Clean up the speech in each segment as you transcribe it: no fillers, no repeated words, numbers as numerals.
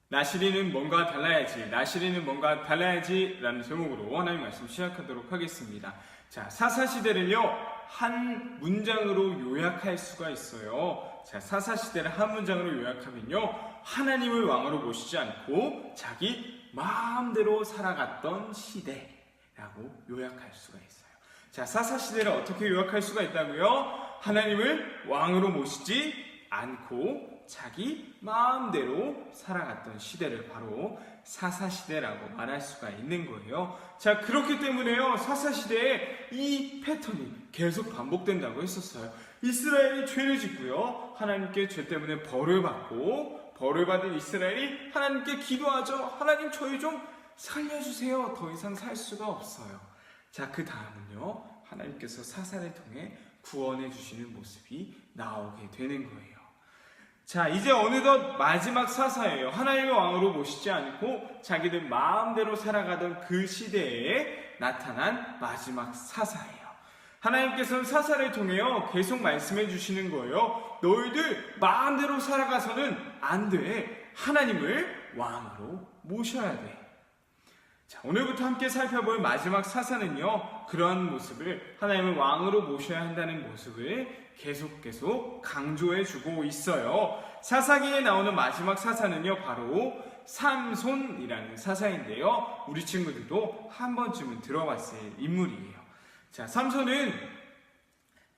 나시리는 뭔가 달라야지, 나시리는 뭔가 달라야지 라는 제목으로 하나님 말씀 시작하도록 하겠습니다. 자, 사사시대를요 한 문장으로 요약할 수가 있어요. 자, 사사시대를 한 문장으로 요약하면요, 하나님을 왕으로 모시지 않고 자기 마음대로 살아갔던 시대라고 요약할 수가 있어요. 자, 사사시대를 어떻게 요약할 수가 있다고요? 하나님을 왕으로 모시지 않고 자기 마음대로 살아갔던 시대를 바로 사사시대라고 말할 수가 있는 거예요. 자, 그렇기 때문에요, 사사시대에 이 패턴이 계속 반복된다고 했었어요. 이스라엘이 죄를 짓고요, 하나님께 죄 때문에 벌을 받고, 벌을 받은 이스라엘이 하나님께 기도하죠. 하나님, 저희 좀 살려주세요. 더 이상 살 수가 없어요. 자, 그 다음은요, 하나님께서 사사를 통해 구원해 주시는 모습이 나오게 되는 거예요. 자, 이제 어느덧 마지막 사사예요. 하나님의 왕으로 모시지 않고 자기들 마음대로 살아가던 그 시대에 나타난 마지막 사사예요. 하나님께서는 사사를 통해요 계속 말씀해 주시는 거예요. 너희들 마음대로 살아가서는 안 돼. 하나님을 왕으로 모셔야 돼. 자, 오늘부터 함께 살펴볼 마지막 사사는요, 그러한 모습을, 하나님을 왕으로 모셔야 한다는 모습을 계속 강조해 주고 있어요. 사사기에 나오는 마지막 사사는요, 바로 삼손이라는 사사인데요, 우리 친구들도 한 번쯤은 들어봤을 인물이에요. 자, 삼손은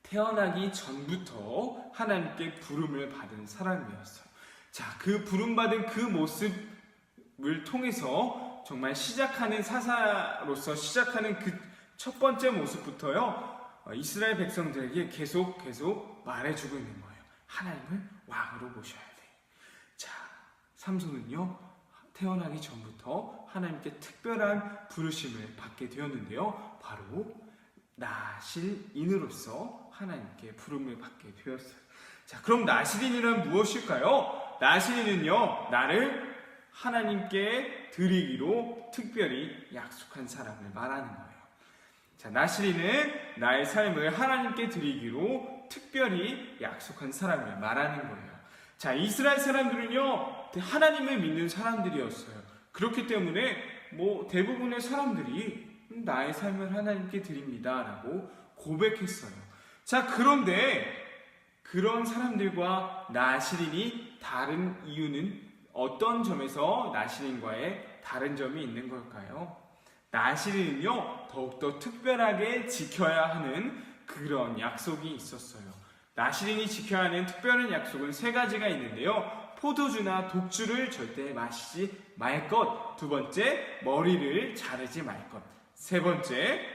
태어나기 전부터 하나님께 부름을 받은 사람이었어요. 자, 그 부름받은 그 모습을 통해서 정말 시작하는 사사로서 시작하는 그 첫 번째 모습부터요, 이스라엘 백성들에게 계속 말해주고 있는 거예요. 하나님을 왕으로 모셔야 돼. 자, 삼손은요, 태어나기 전부터 하나님께 특별한 부르심을 받게 되었는데요, 바로 나실인으로서 하나님께 부름을 받게 되었어요. 자, 그럼 나실인이란 무엇일까요? 나실인은요, 나를 하나님께 드리기로 특별히 약속한 사람을 말하는 거예요. 자, 나실인은 나의 삶을 하나님께 드리기로 특별히 약속한 사람을 말하는 거예요. 자, 이스라엘 사람들은요, 하나님을 믿는 사람들이었어요. 그렇기 때문에 대부분의 사람들이 나의 삶을 하나님께 드립니다 라고 고백했어요. 자, 그런데 그런 사람들과 나실인이 다른 이유는 어떤 점에서 나실인과의 다른 점이 있는 걸까요? 나실인은요, 더욱더 특별하게 지켜야 하는 그런 약속이 있었어요. 나실인이 지켜야 하는 특별한 약속은 세 가지가 있는데요, 포도주나 독주를 절대 마시지 말 것, 두 번째, 머리를 자르지 말 것, 세 번째,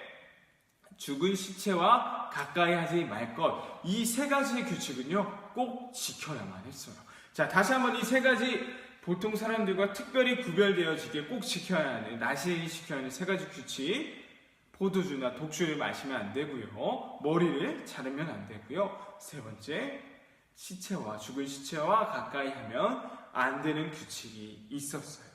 죽은 시체와 가까이 하지 말 것. 이 세 가지의 규칙은요, 꼭 지켜야만 했어요. 자, 다시 한번 이 세 가지, 보통 사람들과 특별히 구별되어지게 꼭 지켜야 하는, 나실인이 지켜야 하는 세 가지 규칙: 포도주나 독주를 마시면 안 되고요, 머리를 자르면 안 되고요, 세 번째, 죽은 시체와 가까이 하면 안 되는 규칙이 있었어요.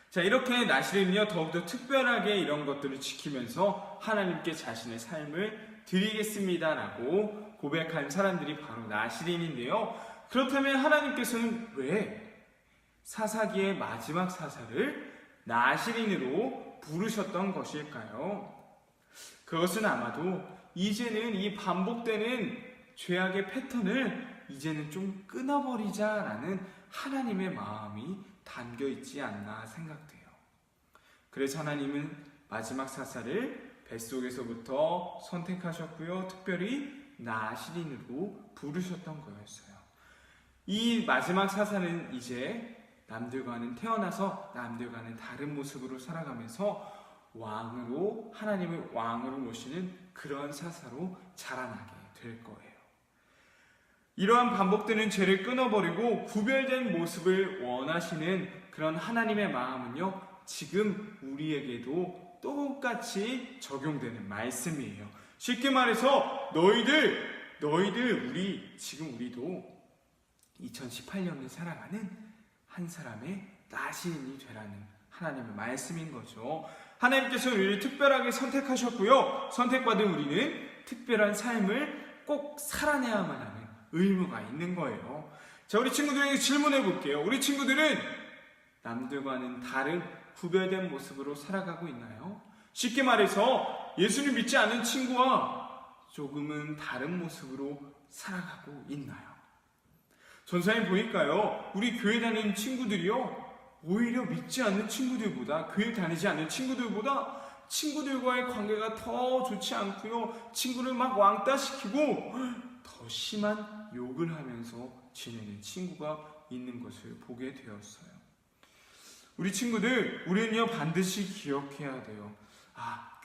자, 이렇게 나실인은요, 더욱더 특별하게 이런 것들을 지키면서 하나님께 자신의 삶을 드리겠습니다 라고 고백한 사람들이 바로 나실인인데요, 그렇다면 하나님께서는 왜 사사기의 마지막 사사를 나실인으로 부르셨던 것일까요? 그것은 아마도 이제는 이 반복되는 죄악의 패턴을 이제는 좀 끊어버리자라는 하나님의 마음이 담겨있지 않나 생각돼요. 그래서 하나님은 마지막 사사를 뱃속에서부터 선택하셨고요, 특별히 나실인으로 부르셨던 거였어요. 이 마지막 사사는 이제 태어나서 남들과는 다른 모습으로 살아가면서 하나님을 왕으로 모시는 그런 사사로 자라나게 될 거예요. 이러한 반복되는 죄를 끊어버리고 구별된 모습을 원하시는 그런 하나님의 마음은요, 지금 우리에게도 똑같이 적용되는 말씀이에요. 쉽게 말해서 우리도 2018년을 살아가는 한 사람의 나실인이 되라는 하나님의 말씀인 거죠. 하나님께서 우리를 특별하게 선택하셨고요, 선택받은 우리는 특별한 삶을 꼭 살아내야만 하는 의무가 있는 거예요. 자, 우리 친구들에게 질문해 볼게요. 우리 친구들은 남들과는 다른 구별된 모습으로 살아가고 있나요? 쉽게 말해서 예수님 믿지 않는 친구와 조금은 다른 모습으로 살아가고 있나요? 전사님 보니까요, 우리 교회 다니는 친구들이요, 오히려 믿지 않는 친구들보다, 교회 다니지 않는 친구들보다 친구들과의 관계가 더 좋지 않고요, 친구를 막 왕따시키고 더 심한 욕을 하면서 지내는 친구가 있는 것을 보게 되었어요. 우리 친구들, 우리는요 반드시 기억해야 돼요.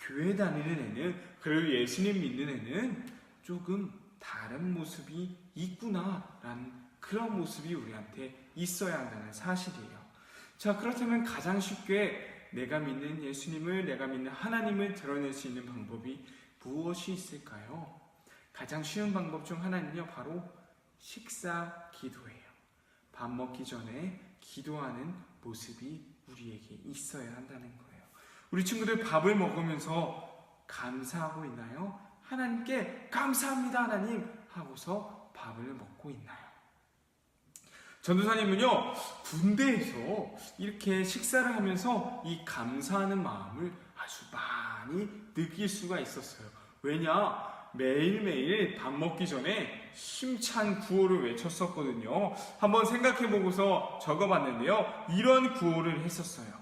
교회 다니는 애는, 그리고 예수님 믿는 애는 조금 다른 모습이 있구나라는 그런 모습이 우리한테 있어야 한다는 사실이에요. 자, 그렇다면 가장 쉽게 내가 믿는 예수님을, 내가 믿는 하나님을 드러낼 수 있는 방법이 무엇이 있을까요? 가장 쉬운 방법 중 하나는요, 바로 식사 기도예요. 밥 먹기 전에 기도하는 모습이 우리에게 있어야 한다는 거예요. 우리 친구들 밥을 먹으면서 감사하고 있나요? 하나님께 감사합니다 하나님 하고서 밥을 먹고 있나요? 전도사님은요, 군대에서 이렇게 식사를 하면서 이 감사하는 마음을 아주 많이 느낄 수가 있었어요. 왜냐? 매일매일 밥 먹기 전에 힘찬 구호를 외쳤었거든요. 한번 생각해보고서 적어봤는데요, 이런 구호를 했었어요.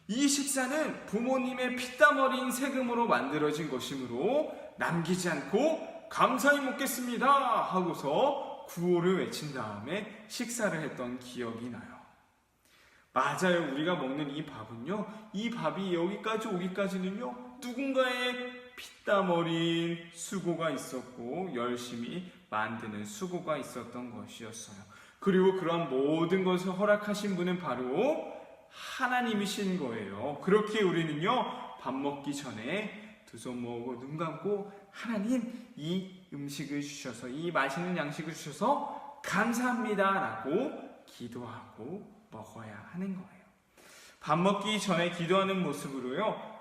이 식사는 부모님의 피땀 어린 세금으로 만들어진 것이므로 남기지 않고 감사히 먹겠습니다 하고서 구호를 외친 다음에 식사를 했던 기억이 나요. 맞아요. 우리가 먹는 이 밥은요, 이 밥이 여기까지 오기까지는요, 누군가의 피땀 어린 수고가 있었고 열심히 만드는 수고가 있었던 것이었어요. 그리고 그런 모든 것을 허락하신 분은 바로 하나님이신 거예요. 그렇게 우리는요, 밥 먹기 전에 두 손 모으고 눈 감고 하나님, 이 음식을 주셔서, 이 맛있는 양식을 주셔서 감사합니다 라고 기도하고 먹어야 하는 거예요. 밥 먹기 전에 기도하는 모습으로요,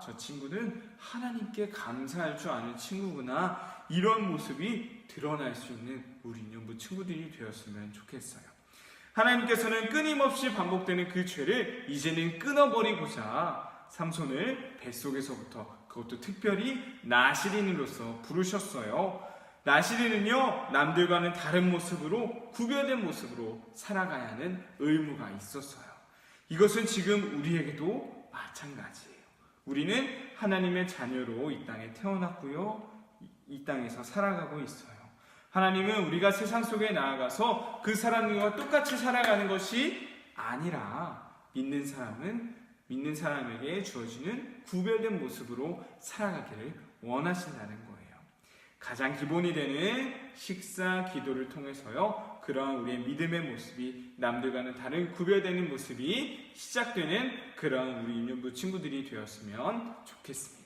저 친구는 하나님께 감사할 줄 아는 친구구나, 이런 모습이 드러날 수 있는 우리 인연부 친구들이 되었으면 좋겠어요. 하나님께서는 끊임없이 반복되는 그 죄를 이제는 끊어버리고자 삼손을 뱃속에서부터, 그것도 특별히 나시린으로서 부르셨어요. 나시린은요, 남들과는 다른 모습으로, 구별된 모습으로 살아가야 하는 의무가 있었어요. 이것은 지금 우리에게도 마찬가지예요. 우리는 하나님의 자녀로 이 땅에 태어났고요, 이 땅에서 살아가고 있어요. 하나님은 우리가 세상 속에 나아가서 그 사람들과 똑같이 살아가는 것이 아니라 믿는 사람에게 주어지는 구별된 모습으로 살아가기를 원하신다는 거예요. 가장 기본이 되는 식사 기도를 통해서요, 그러한 우리의 믿음의 모습이, 남들과는 다른 구별되는 모습이 시작되는 그러한 우리 인연부 친구들이 되었으면 좋겠습니다.